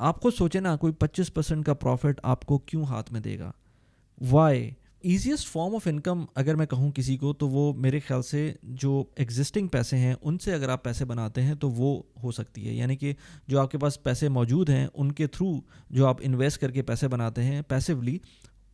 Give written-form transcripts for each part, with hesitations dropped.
آپ خود سوچیں نا, کوئی 25% کا پروفٹ آپ کو کیوں ہاتھ میں دے گا؟ Why? Easiest form of income اگر میں کہوں کسی کو, تو وہ میرے خیال سے جو ایگزسٹنگ پیسے ہیں ان سے اگر آپ پیسے بناتے ہیں تو وہ ہو سکتی ہے. یعنی کہ جو آپ کے پاس پیسے موجود ہیں ان کے تھرو جو آپ انویسٹ کر کے پیسے بناتے ہیں پیسیولی,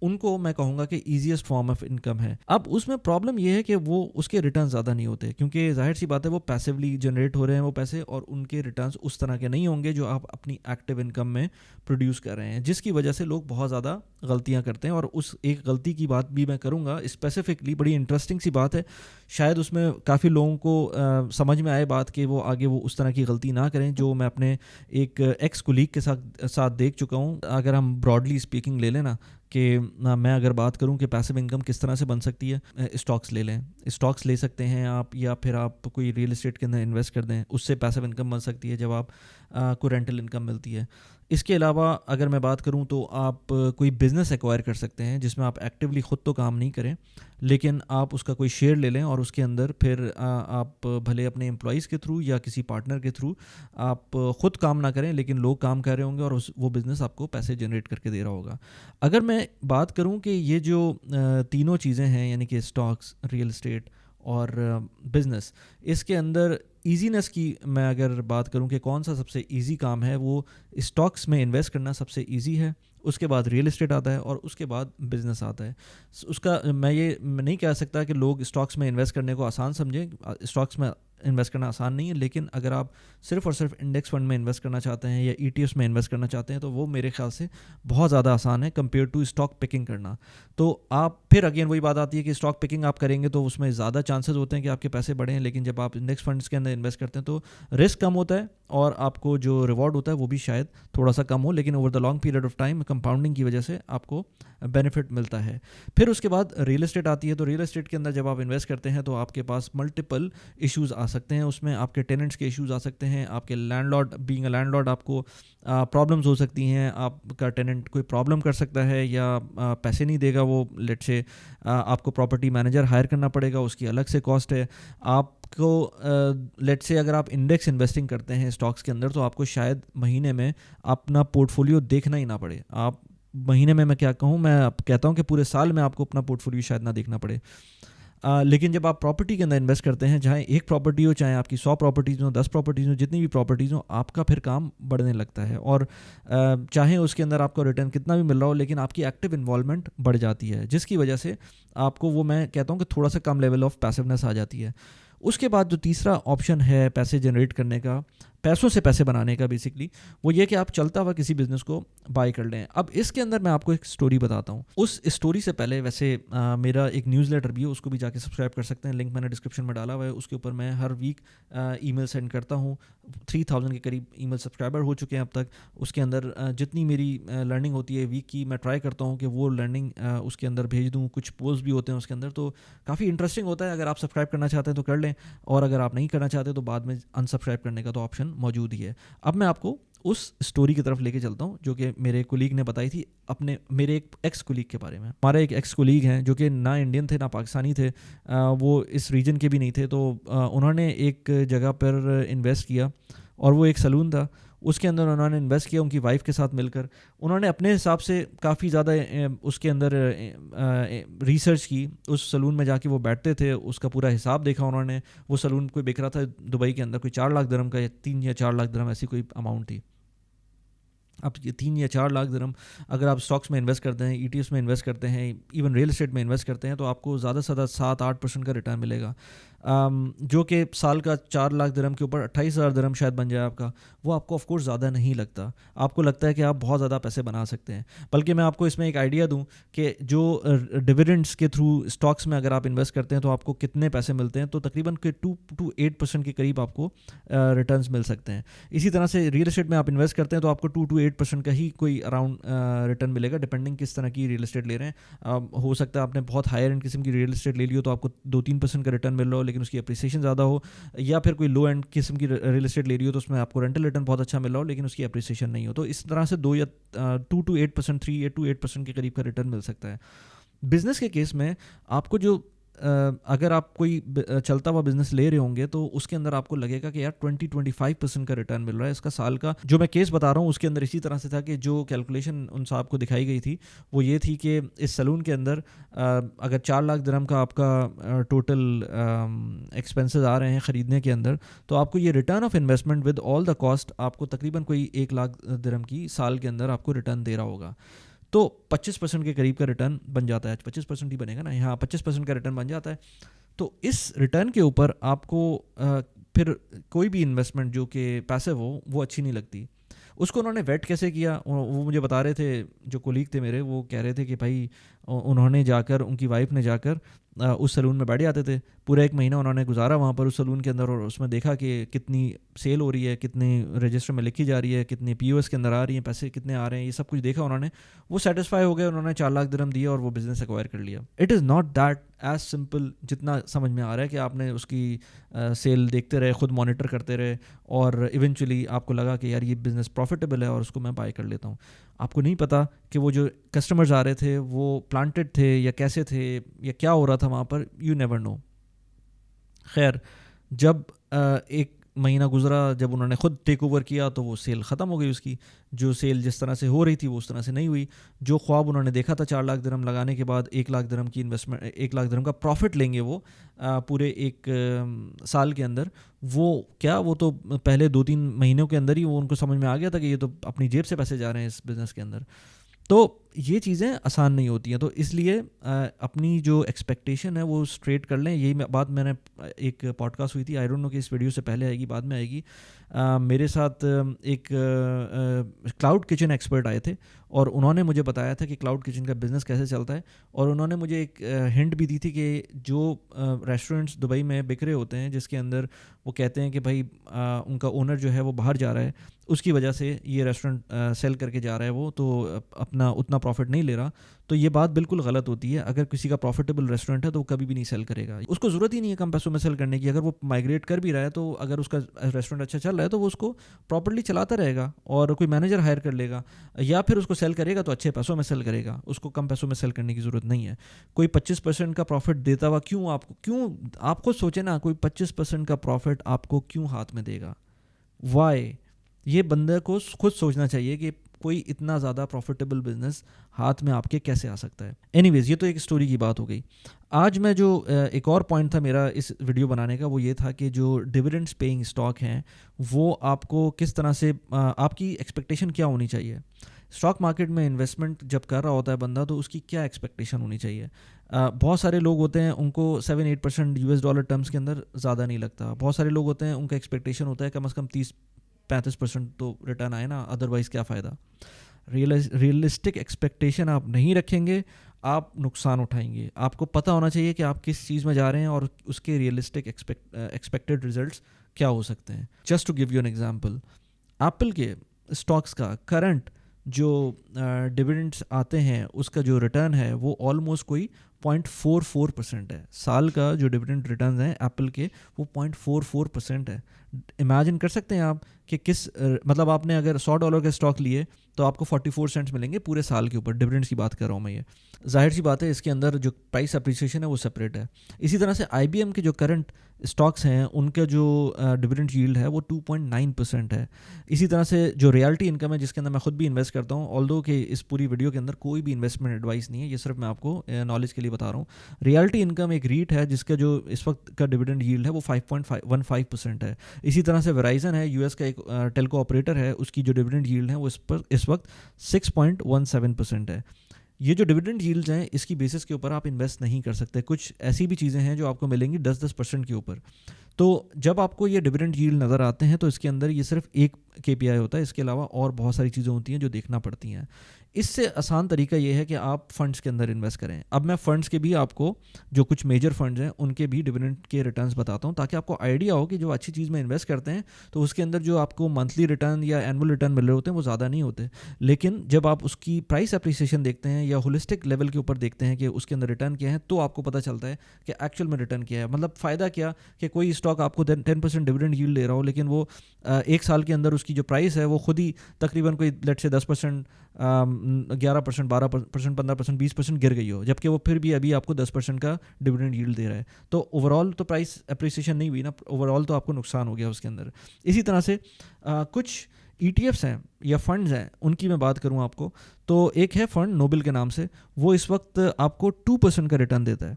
ان کو میں کہوں گا کہ ایزیسٹ فارم آف انکم ہے. اب اس میں پرابلم یہ ہے کہ وہ اس کے ریٹرن زیادہ نہیں ہوتے, کیونکہ ظاہر سی بات ہے وہ پیسیولی جنریٹ ہو رہے ہیں وہ پیسے, اور ان کے ریٹرنز اس طرح کے نہیں ہوں گے جو آپ اپنی ایکٹیو انکم میں پروڈیوس کر رہے ہیں, جس کی وجہ سے لوگ بہت زیادہ غلطیاں کرتے ہیں. اور اس ایک غلطی کی بات بھی میں کروں گا اسپیسیفکلی, بڑی انٹرسٹنگ سی بات ہے, شاید اس میں کافی لوگوں کو سمجھ میں آئے بات کہ وہ آگے وہ اس طرح کی غلطی نہ کریں جو میں اپنے ایک ایکس کولیگ کے ساتھ دیکھ چکا ہوں. اگر ہم براڈلی اسپیکنگ لے لیں نا, کہ میں اگر بات کروں کہ پیسیو انکم کس طرح سے بن سکتی ہے, اسٹاکس لے لیں, اسٹاکس لے سکتے ہیں آپ, یا پھر آپ کوئی ریئل اسٹیٹ کے اندر انویسٹ کر دیں, اس سے پیسیو انکم بن سکتی ہے جب آپ کو رینٹل انکم ملتی ہے. اس کے علاوہ اگر میں بات کروں تو آپ کوئی بزنس ایکوائر کر سکتے ہیں جس میں آپ ایکٹیولی خود تو کام نہیں کریں, لیکن آپ اس کا کوئی شیئر لے لیں اور اس کے اندر پھر آپ بھلے اپنے امپلائیز کے تھرو یا کسی پارٹنر کے تھرو آپ خود کام نہ کریں, لیکن لوگ کام کر رہے ہوں گے اور وہ بزنس آپ کو پیسے جنریٹ کر کے دے رہا ہوگا. اگر میں بات کروں کہ یہ جو تینوں چیزیں ہیں, یعنی کہ اسٹاکس, ریئل اسٹیٹ اور بزنس, اس کے اندر ایزینس کی میں اگر بات کروں کہ کون سا سب سے ایزی کام ہے, وہ اسٹاکس میں انویسٹ کرنا سب سے ایزی ہے, اس کے بعد ریئل اسٹیٹ آتا ہے, اور اس کے بعد بزنس آتا ہے. اس کا میں یہ نہیں کہہ سکتا کہ لوگ اسٹاکس میں انویسٹ کرنے کو آسان سمجھیں, اسٹاکس میں انویسٹ کرنا آسان نہیں ہے, لیکن اگر آپ صرف اور صرف انڈیکس فنڈ میں انویسٹ کرنا چاہتے ہیں یا ای ٹی ایفس میں انویسٹ کرنا چاہتے ہیں تو وہ میرے خیال سے بہت زیادہ آسان ہے کمپیئر ٹو اسٹاک پکنگ کرنا. تو آپ پھر اگین وہی بات آتی ہے کہ اسٹاک پکنگ آپ کریں گے تو اس میں زیادہ چانسز ہوتے ہیں کہ آپ کے پیسے بڑھیں, لیکن جب آپ انڈیکس فنڈس کے اندر انویسٹ کرتے ہیں تو رسک کم ہوتا ہے اور آپ کو جو ریوارڈ ہوتا ہے وہ بھی شاید تھوڑا سا کم ہو, لیکن over the long period of time compounding کی وجہ سے آپ کو بینیفٹ ملتا ہے. پھر اس کے بعد ریئل اسٹیٹ آتی ہے, تو ریئل اسٹیٹ کے اندر جب آپ انویسٹ کرتے ہیں تو آپ کے پاس ملٹیپل ایشوز آ سکتے ہیں, اس میں آپ کے ٹیننٹس کے ایشوز آ سکتے ہیں, آپ کے landlord being a landlord آپ کو پرابلمز ہو سکتی ہیں, آپ کا ٹیننٹ کوئی پرابلم کر سکتا ہے یا پیسے نہیں دے گا, وہ لیٹ سے آپ کو پراپرٹی مینیجر ہائر کرنا پڑے گا, اس کی الگ سے کاسٹ ہے. آپ کو لیٹ سے اگر آپ انڈیکس انویسٹنگ کرتے ہیں اسٹاکس کے اندر تو آپ کو شاید مہینے میں اپنا پورٹ فولیو دیکھنا ہی نہ پڑے. آپ مہینے میں کیا کہوں, میں کہتا ہوں کہ پورے سال میں آپ کو اپنا پورٹ فولیو شاید نہ دیکھنا پڑے. لیکن جب آپ پراپرٹی کے اندر انویسٹ کرتے ہیں, چاہے ایک پراپرٹی ہو, چاہے آپ کی 100 پراپرٹیز ہوں, 10 پراپرٹیز ہوں, جتنی بھی پراپرٹیز ہوں, آپ کا پھر کام بڑھنے لگتا ہے. اور چاہے اس کے اندر آپ کو ریٹرن کتنا بھی مل رہا ہو, لیکن آپ کی ایکٹیو انوالومنٹ بڑھ جاتی ہے, جس کی وجہ سے آپ کو وہ میں کہتا ہوں کہ تھوڑا سا کم لیول آف پیسیونیس آ جاتی ہے. اس کے بعد جو تیسرا آپشن ہے پیسے جنریٹ کرنے کا, پیسوں سے پیسے بنانے کا بیسکلی, وہ یہ کہ آپ چلتا ہوا کسی بزنس کو بائی کر لیں. اب اس کے اندر میں آپ کو ایک سٹوری بتاتا ہوں. اس سٹوری سے پہلے ویسے میرا ایک نیوز لیٹر بھی ہے, اس کو بھی جا کے سبسکرائب کر سکتے ہیں, لنک میں نے ڈسکرپشن میں ڈالا ہوا ہے. اس کے اوپر میں ہر ویک ای میل سینڈ کرتا ہوں. 3000 کے قریب ای میل سبسکرائبر ہو چکے ہیں اب تک. اس کے اندر جتنی میری لرننگ ہوتی ہے ویک کی, میں ٹرائی کرتا ہوں کہ وہ لرننگ اس کے اندر بھیج دوں. کچھ پوسٹ بھی ہوتے ہیں اس کے اندر, تو کافی انٹرسٹنگ ہوتا ہے. اگر آپ سبسکرائب کرنا چاہتے ہیں تو کر لیں, اور اگر آپ نہیں کرنا چاہتے تو بعد میں انسبسکرائب کرنے کا تو آپشن موجود ہی ہے. اب میں آپ کو اس اسٹوری کی طرف لے کے چلتا ہوں جو کہ میرے کولیگ نے بتائی تھی میرے ایک ایکس کولیگ کے بارے میں. ہمارے ایک ایکس کولیگ ہیں جو کہ نہ انڈین تھے نہ پاکستانی تھے, وہ اس ریجن کے بھی نہیں تھے. تو انہوں نے ایک جگہ پر انویسٹ کیا, اور وہ ایک سلون تھا. اس کے اندر انہوں نے انویسٹ کیا ان کی وائف کے ساتھ مل کر. انہوں نے اپنے حساب سے کافی زیادہ اس کے اندر ریسرچ کی. اس سلون میں جا کے وہ بیٹھتے تھے, اس کا پورا حساب دیکھا انہوں نے. وہ سلون کوئی بک رہا تھا دبئی کے اندر, کوئی 4 لاکھ درہم کا, یا 3 یا 4 لاکھ درہم ایسی کوئی اماؤنٹ تھی. اب یہ 3 یا 4 لاکھ درہم اگر آپ اسٹاکس میں انویسٹ کرتے ہیں, ای ٹی ایفس میں انویسٹ کرتے ہیں, ایون ریئل اسٹیٹ میں انویسٹ کرتے ہیں, تو آپ کو زیادہ سے زیادہ 7-8% کا ریٹرن ملے گا, جو کہ سال کا 4 لاکھ درہم کے اوپر 28,000 درہم شاید بن جائے آپ کا. وہ آپ کو آف کورس زیادہ نہیں لگتا, آپ کو لگتا ہے کہ آپ بہت زیادہ پیسے بنا سکتے ہیں. بلکہ میں آپ کو اس میں ایک آئیڈیا دوں کہ جو ڈویڈنڈس کے تھرو اسٹاکس میں اگر آپ انویسٹ کرتے ہیں تو آپ کو کتنے پیسے ملتے ہیں, تو تقریباً 2-8% کے قریب آپ کو ریٹرنس مل سکتے ہیں. اسی طرح سے ریئل اسٹیٹ میں آپ انویسٹ کرتے ہیں تو آپ کو 2-8% کا ہی کوئی اراؤنڈ ریٹرن ملے گا, ڈپینڈنگ کس طرح کی ریئل اسٹیٹ لے رہے ہیں. ہو سکتا ہے آپ نے بہت ہائر اینڈ قسم کی ریئل اسٹیٹ لے لی ہو تو آپ کو 2-3% کا ریٹرن مل رہا ہو, لیکن اس کی اپریسیشن زیادہ ہو, یا پھر کوئی لو اینڈ قسم کی ریئل اسٹیٹ لے رہی ہو تو اس میں آپ کو رینٹل ریٹرن بہت اچھا مل رہا ہو, لیکن اس کی اپریسیشن نہیں ہو. تو اس طرح سے 2-8%, 3-8% کے قریب کا ریٹرن مل سکتا ہے. بزنس کے کیس میں آپ کو جو اگر آپ کوئی چلتا ہوا بزنس لے رہے ہوں گے تو اس کے اندر آپ کو لگے گا کہ یار 20-25% کا ریٹرن مل رہا ہے اس کا سال کا. جو میں کیس بتا رہا ہوں اس کے اندر اسی طرح سے تھا کہ جو کیلکولیشن ان صاحب کو دکھائی گئی تھی وہ یہ تھی کہ اس سیلون کے اندر اگر 4 لاکھ درہم کا آپ کا ٹوٹل ایکسپینسز آ رہے ہیں خریدنے کے اندر, تو آپ کو یہ return of investment with all the cost آپ کو تقریباً کوئی 1 لاکھ درہم کی سال کے اندر آپ کو ریٹرن دے رہا ہوگا. تو 25% کے قریب کا ریٹرن بن جاتا ہے. 25% ہی بنے گا نا, ہاں 25% کا ریٹرن بن جاتا ہے. تو اس ریٹرن کے اوپر آپ کو پھر کوئی بھی انویسٹمنٹ جو کہ پیسو ہو وہ اچھی نہیں لگتی. اس کو انہوں نے ویٹ کیسے کیا, وہ مجھے بتا رہے تھے, جو کولیگ تھے میرے وہ کہہ رہے تھے کہ بھائی انہوں نے جا کر, ان کی وائف نے جا کر اس سیلون میں بیٹھ جاتے تھے. پورا 1 مہینہ انہوں نے گزارا وہاں پر اس سیلون کے اندر, اور اس میں دیکھا کہ کتنی سیل ہو رہی ہے, کتنی رجسٹر میں لکھی جا رہی ہے, کتنے پی او ایس کے اندر آ رہی ہیں, پیسے کتنے آ رہے ہیں, یہ سب کچھ دیکھا انہوں نے. وہ سیٹسفائی ہو گئے, انہوں نے 4 لاکھ درہم دیا اور وہ بزنس ایکوائر کر لیا. It is not that as simple جتنا سمجھ میں آ رہا ہے کہ آپ نے اس کی سیل دیکھتے رہے, خود مانیٹر کرتے رہے, اور ایونچولی آپ کو لگا کہ یار یہ بزنس پروفیٹیبل ہے اور اس کو میں بائی کر لیتا ہوں. آپ کو نہیں پتا کہ وہ جو کسٹمرز آ رہے تھے وہ پلانٹڈ تھے یا کیسے تھے یا کیا ہو رہا تھا وہاں پر, یو نیور نو. خیر, جب 1 مہینہ گزرا, جب انہوں نے خود ٹیک اوور کیا تو وہ سیل ختم ہو گئی. اس کی جو سیل جس طرح سے ہو رہی تھی وہ اس طرح سے نہیں ہوئی. جو خواب انہوں نے دیکھا تھا 4 لاکھ درہم لگانے کے بعد 1 لاکھ درہم کی انویسٹمنٹ, 1 لاکھ درہم کا پروفٹ لیں گے وہ پورے 1 سال کے اندر, وہ کیا, وہ تو پہلے 2-3 مہینوں کے اندر ہی وہ ان کو سمجھ میں آ گیا تھا کہ یہ تو اپنی جیب سے پیسے جا رہے ہیں اس بزنس کے اندر. تو یہ چیزیں آسان نہیں ہوتی ہیں. تو اس لیے اپنی جو ایکسپیکٹیشن ہے وہ اسٹریٹ کر لیں. یہی بات میں نے ایک پوڈ کاسٹ ہوئی تھی, آئی ڈونٹ نو کہ اس ویڈیو سے پہلے آئے گی بعد میں آئے گی, میرے ساتھ ایک کلاؤڈ کچن ایکسپرٹ آئے تھے اور انہوں نے مجھے بتایا تھا کہ کلاؤڈ کچن کا بزنس کیسے چلتا ہے. اور انہوں نے مجھے ایک ہنٹ بھی دی تھی کہ جو ریسٹورنٹس دبئی میں بک رہے ہوتے ہیں جس کے اندر وہ کہتے ہیں کہ بھائی ان کا اونر جو ہے وہ باہر جا رہا ہے, اس کی وجہ سے یہ ریسٹورنٹ سیل کر کے جا رہا ہے, وہ تو اپنا اتنا پروفٹ نہیں لے رہا. تو یہ بات بالکل غلط ہوتی ہے. اگر کسی کا پروفیٹیبل ریسٹورنٹ ہے تو وہ کبھی بھی نہیں سیل کرے گا, اس کو ضرورت ہی نہیں ہے کم پیسوں میں سیل کرنے کی. اگر وہ مائگریٹ کر بھی رہا ہے تو اگر اس کا ریسٹورنٹ اچھا چل رہا ہے تو وہ اس کو پراپرلی چلاتا رہے گا اور کوئی مینیجر ہائر کر لے گا, یا پھر اس کو سیل کرے گا تو اچھے پیسوں میں سیل کرے گا. اس کو کم پیسوں میں سیل کرنے کی ضرورت نہیں ہے. کوئی 25% کا پروفٹ دیتا ہوا کیوں آپ خود سوچیں نا, کوئی 25% کا پروفٹ آپ کو کیوں ہاتھ میں دے گا, وائی؟ یہ بندے کو خود سوچنا چاہیے کہ کوئی اتنا زیادہ پروفیٹیبل بزنس ہاتھ میں آپ کے کیسے آ سکتا ہے. اینی ویز, یہ تو ایک اسٹوری کی بات ہو گئی. آج میں جو ایک اور پوائنٹ تھا میرا اس ویڈیو بنانے کا, وہ یہ تھا کہ جو ڈیویڈنڈس پیئنگ اسٹاک ہیں وہ آپ کو کس طرح سے, آپ کی ایکسپیکٹیشن کیا ہونی چاہیے. اسٹاک مارکیٹ میں انویسٹمنٹ جب کر رہا ہوتا ہے بندہ تو اس کی کیا ایکسپیکٹیشن ہونی چاہیے. بہت سارے لوگ ہوتے ہیں ان کو 7-8% US$ ٹرمز کے اندر زیادہ نہیں لگتا. بہت سارے لوگ ہوتے ہیں ان کا ایکسپیکٹیشن ہوتا ہے کم از کم 30-35% تو ریٹرن آئے نا, ادروائز کیا فائدہ. ریئلسٹک ایکسپیکٹیشن آپ نہیں رکھیں گے, آپ نقصان اٹھائیں گے. آپ کو پتہ ہونا چاہیے کہ آپ کس چیز میں جا رہے ہیں اور اس کے ریئلسٹک ایکسپیکٹڈ ریزلٹس کیا ہو سکتے ہیں. Just to give you an example, Apple کے اسٹاکس کا کرنٹ جو ڈیویڈنڈس آتے ہیں اس کا جو ریٹرن ہے وہ آلموسٹ کوئی 0.44% ہے. سال کا جو ڈیویڈنڈ ریٹرنز ہیں ایپل کے وہ 0.44% ہے. امیجن کر سکتے ہیں آپ کہ کس, مطلب آپ نے اگر $100 کے اسٹاک لیے تو آپ کو 44 سینٹس ملیں گے پورے سال کے اوپر. ڈیویڈنڈس کی بات کر رہا ہوں میں. یہ ظاہر سی بات ہے اس کے اندر جو پرائس اپریسیشن ہے وہ سپریٹ ہے. اسی طرح سے IBM کے جو کرنٹ اسٹاکس ہیں ان کا جو ڈیویڈنڈ ییلڈ ہے وہ 2.9% ہے. اسی طرح سے جو ریالٹی انکم ہے جس کے اندر میں خود بھی انویسٹ کرتا ہوں, آلدو کہ اس پوری ویڈیو کے اندر کوئی بھی انویسٹمنٹ ایڈوائس نہیں ہے, یہ صرف میں آپ کو نالج کے لیے بتا رہا ہوں. ریالٹی انکم ایک ریٹ ہے جس کا جو اس وقت کا ڈیویڈنڈ ییلڈ ہے وہ 5.15% ہے. اسی طرح سے ویرائزن ہے, US کا ایک ٹیلکو آپریٹر ہے, اس کی جو ڈیویڈنڈ ییلڈ ہے وہ اس وقت 6.17% ہے. یہ جو ڈیویڈنڈ ییلڈز ہیں اس کی بیسس کے اوپر آپ انویسٹ نہیں کر سکتے. کچھ ایسی بھی چیزیں ہیں جو آپ کو ملیں گی 10% کے اوپر. تو جب آپ کو یہ ڈیویڈنڈ ییلڈ نظر آتے ہیں تو اس کے اندر یہ صرف ایک KPI ہوتا ہے, اس کے علاوہ اور بہت ساری چیزیں ہوتی ہیں جو دیکھنا پڑتی ہیں. اس سے آسان طریقہ یہ ہے کہ آپ فنڈس کے اندر انویسٹ کریں. اب میں فنڈس کے بھی آپ کو جو کچھ میجر فنڈز ہیں ان کے بھی ڈیویڈنڈ کے ریٹرنز بتاتا ہوں تاکہ آپ کو آئیڈیا ہو کہ جو اچھی چیز میں انویسٹ کرتے ہیں تو اس کے اندر جو آپ کو منتھلی ریٹرن یا اینول ریٹرن مل رہے ہوتے ہیں وہ زیادہ نہیں ہوتے. لیکن جب آپ اس کی پرائس اپریسیشن دیکھتے ہیں یا ہولسٹک لیول کے اوپر دیکھتے ہیں کہ اس کے اندر ریٹرن کیا ہے تو آپ کو پتہ چلتا ہے کہ ایکچوئل میں ریٹرن کیا ہے. مطلب فائدہ کیا کہ کوئی اسٹاک آپ کو 10% ڈویڈنڈ ییلڈ دے رہا ہو, لیکن وہ 1 سال کے اندر اس کی جو پرائس ہے وہ خود ہی تقریباً کوئی لیٹ سے 10%, 11%, 12%, 15%, 20% گر گئی ہو, جبکہ وہ پھر بھی ابھی آپ کو 10% کا ڈویڈنڈ ییلڈ دے رہا ہے, تو اوور آل تو پرائس اپریسیشن نہیں ہوئی نا, اوور آل تو آپ کو نقصان ہو گیا اس کے اندر. اسی طرح سے کچھ ETFs ہیں یا فنڈز ہیں, ان کی میں بات کروں آپ کو, تو ایک ہے فنڈ نوبل کے نام سے, وہ اس وقت آپ کو 2% کا ریٹرن دیتا ہے.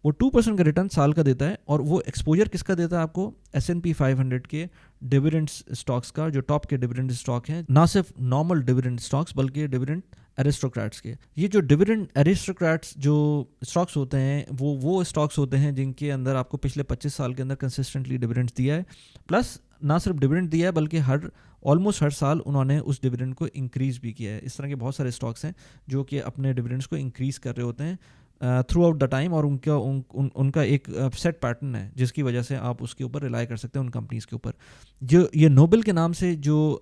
وہ 2% کا ریٹرن سال کا دیتا ہے, اور وہ ایکسپوجر کس کا دیتا ہے آپ کو, S&P 500 کے ڈویڈنڈ اسٹاکس کا, جو ٹاپ کے ڈویڈنڈ اسٹاک ہیں, نہ صرف نارمل ڈویڈنڈ اسٹاکس بلکہ ڈویڈنڈ ایرسٹوکریٹس کے. یہ جو ڈویڈنڈ ایرسٹوکریٹس جو اسٹاکس ہوتے ہیں وہ اسٹاکس ہوتے ہیں جن کے اندر آپ کو پچھلے 25 سال کے اندر کنسسٹنٹلی ڈویڈنڈ دیا ہے, پلس نہ صرف ڈویڈنڈ دیا ہے بلکہ آلموسٹ ہر سال انہوں نے اس ڈویڈنڈ کو انکریز بھی کیا ہے. اس طرح کے بہت سارے اسٹاکس ہیں جو کہ اپنے ڈویڈنڈس کو انکریز کر رہے ہوتے ہیں تھرو آؤٹ دا ٹائم, اور ان کا ایک سیٹ پیٹرن ہے جس کی وجہ سے آپ اس کے اوپر ریلائی کر سکتے ہیں ان کمپنیز کے اوپر. جو یہ نوبل کے نام سے جو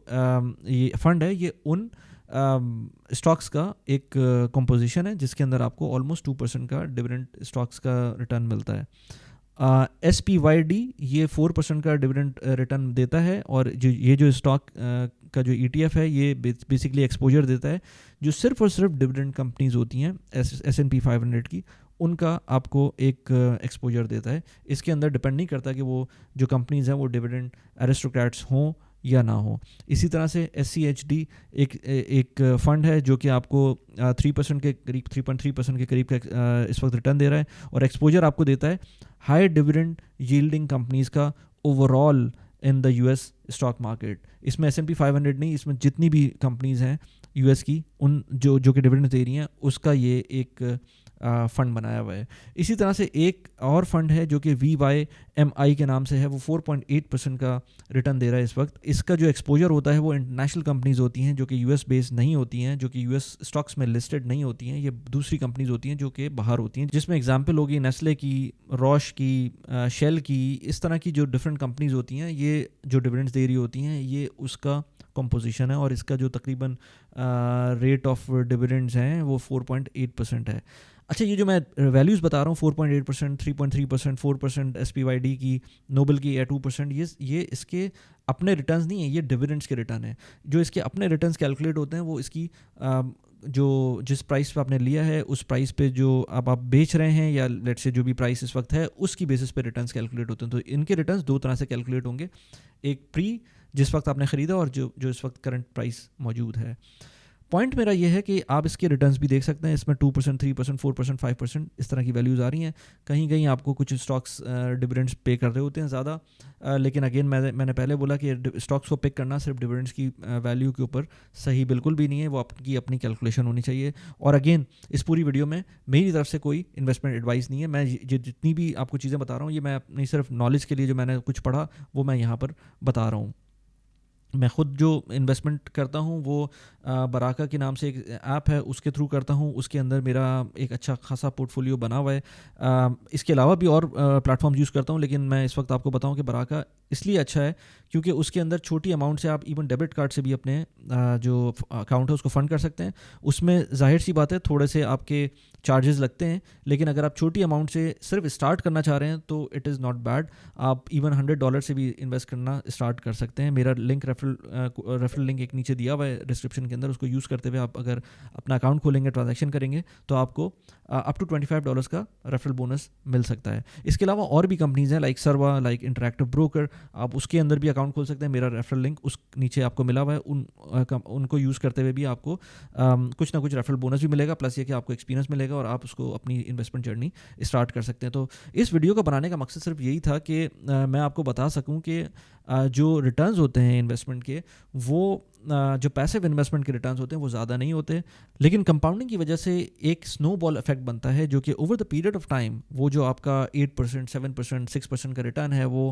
یہ فنڈ ہے, یہ ان اسٹاکس کا ایک کمپوزیشن ہے جس کے اندر آپ کو آلموسٹ 2% کا ڈویڈنڈ اسٹاکس کا ریٹرن ملتا ہے. SPYD یہ 4% کا ڈویڈنڈ ریٹرن دیتا ہے, اور یہ جو اسٹاک کا جو ETF ہے یہ بیسکلی ایکسپوجر دیتا ہے جو صرف اور صرف ڈویڈنڈ کمپنیز ہوتی ہیں S&P 500 کی, ان کا آپ کو ایک ایکسپوجر دیتا ہے. اس کے اندر ڈپینڈ نہیں کرتا کہ وہ جو کمپنیز ہیں وہ ڈویڈنڈ ایرسٹوکریٹس ہوں یا نہ ہو. اسی طرح سے SCHD ایک فنڈ ہے جو کہ آپ کو 3% کے قریب 3.3% کے قریب کا اس وقت ریٹرن دے رہا ہے, اور ایکسپوجر آپ کو دیتا ہے ہائی ڈویڈنڈ ییلڈنگ کمپنیز کا اوور آل ان دا US اسٹاک مارکیٹ. اس میں S&P 500 نہیں, اس میں جتنی بھی کمپنیز ہیں US کی ان جو کہ ڈویڈنڈ دے رہی ہیں اس کا یہ ایک فنڈ بنایا ہوا ہے. اسی طرح سے ایک اور فنڈ ہے جو کہ VYMI کے نام سے ہے, وہ 4.8% کا ریٹرن دے رہا ہے اس وقت. اس کا جو ایکسپوجر ہوتا ہے وہ انٹرنیشنل کمپنیز ہوتی ہیں جو کہ US بیس نہیں ہوتی ہیں, جو کہ US اسٹاکس میں لسٹڈ نہیں ہوتی ہیں, یہ دوسری کمپنیز ہوتی ہیں جو کہ باہر ہوتی ہیں, جس میں اگزامپل ہوگی نیسلے کی, روش کی, شیل کی, اس طرح کی جو ڈفرینٹ کمپنیز ہوتی ہیں, یہ جو ڈویڈنڈز دے رہی ہوتی ہیں یہ اس کا کمپوزیشن ہے, اور اس کا جو تقریباً ریٹ آف ڈویڈنڈز ہیں وہ 4.8% ہے. اچھا, یہ جو میں ویلیوز بتا رہا ہوں 4.8%, 3.3%, 4% SPYD کی, نوبل کی یا 2%, یہ اس کے اپنے ریٹرنز نہیں ہیں, یہ ڈویڈنڈس کے ریٹرن ہیں. جو اس کے اپنے ریٹرنز کیلکولیٹ ہوتے ہیں وہ اس کی جو جس پرائس پہ آپ نے لیا ہے اس پرائس پہ جو اب آپ بیچ رہے ہیں یا لیٹ سے جو بھی پرائس اس وقت ہے اس کی بیسس پہ ریٹرنز کیلکولیٹ ہوتے ہیں. تو ان کے ریٹرنز دو طرح سے کیلکولیٹ ہوں گے, ایک پری جس وقت آپ نے خریدا اور جو اس وقت کرنٹ پرائس موجود ہے. پوائنٹ میرا یہ ہے کہ آپ اس کے ریٹرنز بھی دیکھ سکتے ہیں, اس میں 2%, 3%, 4%, 5% اس طرح کی ویلیوز آ رہی ہیں. کہیں آپ کو کچھ اسٹاکس ڈویڈنڈس پے کر رہے ہوتے ہیں زیادہ, لیکن اگین میں نے پہلے بولا کہ اسٹاکس کو پک کرنا صرف ڈویڈنڈس کی ویلیو کے اوپر صحیح بالکل بھی نہیں ہے, وہ آپ کی اپنی کیلکولیشن ہونی چاہیے. اور اگین اس پوری ویڈیو میں میری طرف سے کوئی انویسٹمنٹ ایڈوائس نہیں ہے, میں جتنی بھی آپ کو چیزیں بتا رہا ہوں یہ میں اپنی صرف نالج کے لیے جو میں نے کچھ پڑھا وہ میں یہاں پر بتا رہا ہوں. میں خود جو انویسٹمنٹ کرتا ہوں وہ براکا کے نام سے ایک ایپ ہے اس کے تھرو کرتا ہوں, اس کے اندر میرا ایک اچھا خاصا پورٹ فولیو بنا ہوا ہے. اس کے علاوہ بھی اور پلیٹ فارمز یوز کرتا ہوں, لیکن میں اس وقت آپ کو بتاؤں کہ براکا اس لیے اچھا ہے کیونکہ اس کے اندر چھوٹی اماؤنٹ سے آپ ایون ڈیبٹ کارڈ سے بھی اپنے جو اکاؤنٹ ہے اس کو فنڈ کر سکتے ہیں. اس میں ظاہر سی بات ہے تھوڑے سے آپ کے چارجز لگتے ہیں, لیکن اگر آپ چھوٹی اماؤنٹ سے صرف اسٹارٹ کرنا چاہ رہے ہیں تو اٹ از ناٹ بیڈ. آپ ایون $100 سے بھی انویسٹ کرنا اسٹارٹ کر سکتے ہیں. میرا لنک ریفرل لنک ایک نیچے دیا ہوا ہے ڈسکرپشن کے اندر, اس کو یوز کرتے ہوئے آپ اگر اپنا اکاؤنٹ کھولیں گے, ٹرانزیکشن کریں گے تو آپ کو اپ ٹو $25 کا ریفرل بونس مل سکتا ہے. اس کے علاوہ اور بھی کمپنیز ہیں لائک سروا, لائک انٹریکٹیو بروکر, آپ اس کے اندر بھی اکاؤنٹ کھول سکتے ہیں. میرا ریفرل لنک اس نیچے آپ کو ملا ہوا ہے, ان کو یوز کرتے ہوئے بھی آپ کو کچھ نہ کچھ ریفرل بونس بھی ملے گا, پلس یہ کہ آپ کو ایکسپیرینس ملے گا اور آپ اس کو اپنی انویسٹمنٹ جرنی اسٹارٹ کر سکتے ہیں. تو اس ویڈیو کو بنانے کا مقصد صرف یہی تھا کہ میں آپ کو بتا سکوں کہ جو ریٹرنز ہوتے ہیں انویسٹمنٹ کے, وہ جو پیسو انویسٹمنٹ کے ریٹرنز ہوتے ہیں وہ زیادہ نہیں ہوتے, لیکن کمپاؤنڈنگ کی وجہ سے ایک سنو بال افیکٹ بنتا ہے جو کہ over the period of time وہ جو آپ کا 8%, 7%, 6% کا ریٹرن ہے وہ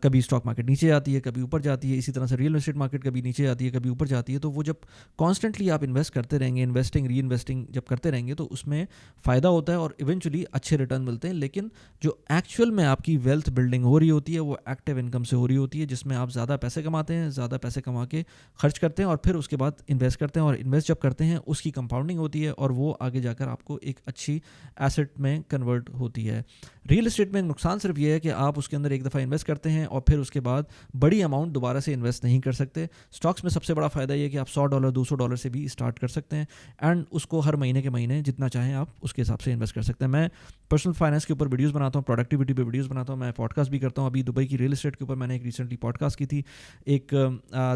کبھی اسٹاک مارکیٹ نیچے آتی ہے, کبھی اوپر جاتی ہے. اسی طرح سے ریئل اسٹیٹ مارکیٹ کبھی نیچے آتی ہے, کبھی اوپر جاتی ہے. تو وہ جب کانسٹنٹلی آپ انویسٹ کرتے رہیں گے, انویسٹنگ ری انویسٹنگ جب کرتے رہیں گے تو اس میں فائدہ ہوتا ہے اور ایونچولی اچھے ریٹرن ملتے ہیں. لیکن جو ایکچوئل میں آپ کی ویلتھ بلڈنگ ہو رہی ہوتی ہے وہ ایکٹیو انکم سے ہو رہی ہوتی ہے, جس میں آپ زیادہ پیسے کماتے ہیں, زیادہ پیسے کما کے خرچ خرچ کرتے ہیں اور پھر اس کے بعد انویسٹ کرتے ہیں, اور انویسٹ جب کرتے ہیں اس کی کمپاؤنڈنگ ہوتی ہے اور وہ آگے جا کر آپ کو ایک اچھی ایسٹ میں کنورٹ ہوتی ہے. ریئل اسٹیٹ میں نقصان صرف یہ ہے کہ آپ اس کے اندر ایک دفعہ انویسٹ کرتے ہیں اور پھر اس کے بعد بڑی اماؤنٹ دوبارہ سے انویسٹ نہیں کر سکتے. اسٹاکس میں سب سے بڑا فائدہ یہ ہے کہ آپ $100 $200 سے بھی اسٹارٹ کر سکتے ہیں, اینڈ اس کو ہر مہینے کے مہینے جتنا چاہیں آپ اس کے حساب سے انویسٹ کر سکتے ہیں. میں پرسنل فائنانس کے اوپر ویڈیوز بناتا ہوں, پروڈکٹیوٹی پہ ویڈیوز بناتا ہوں, میں پوڈ کاسٹ بھی کرتا ہوں. ابھی دبئی کی ریئل اسٹیٹ کے اوپر میں نے ایک ریسنٹلی پوڈ کاسٹ کی تھی, ایک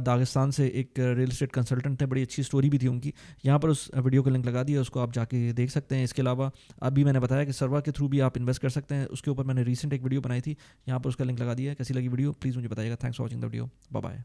داغستان سے ایک ریئل اسٹیٹ کنسلٹنٹ تھے, بڑی اچھی اسٹوری بھی تھی ان کی. یہاں پر اس ویڈیو کا لنک لگا دیا, اس کو آپ جا کے دیکھ سکتے ہیں. اس کے علاوہ ابھی میں نے بتایا کہ سروا کے تھرو بھی آپ انویسٹ کر سکتے ہیں, اس کے اوپر میں نے ریسنٹ ایک ویڈیو بنائی تھی, یہاں پر اس کا لنک لگا دیا. کیسی لگی ویڈیو پلیز مجھے بتائیے گا. Thanks for watching the video. Bye bye.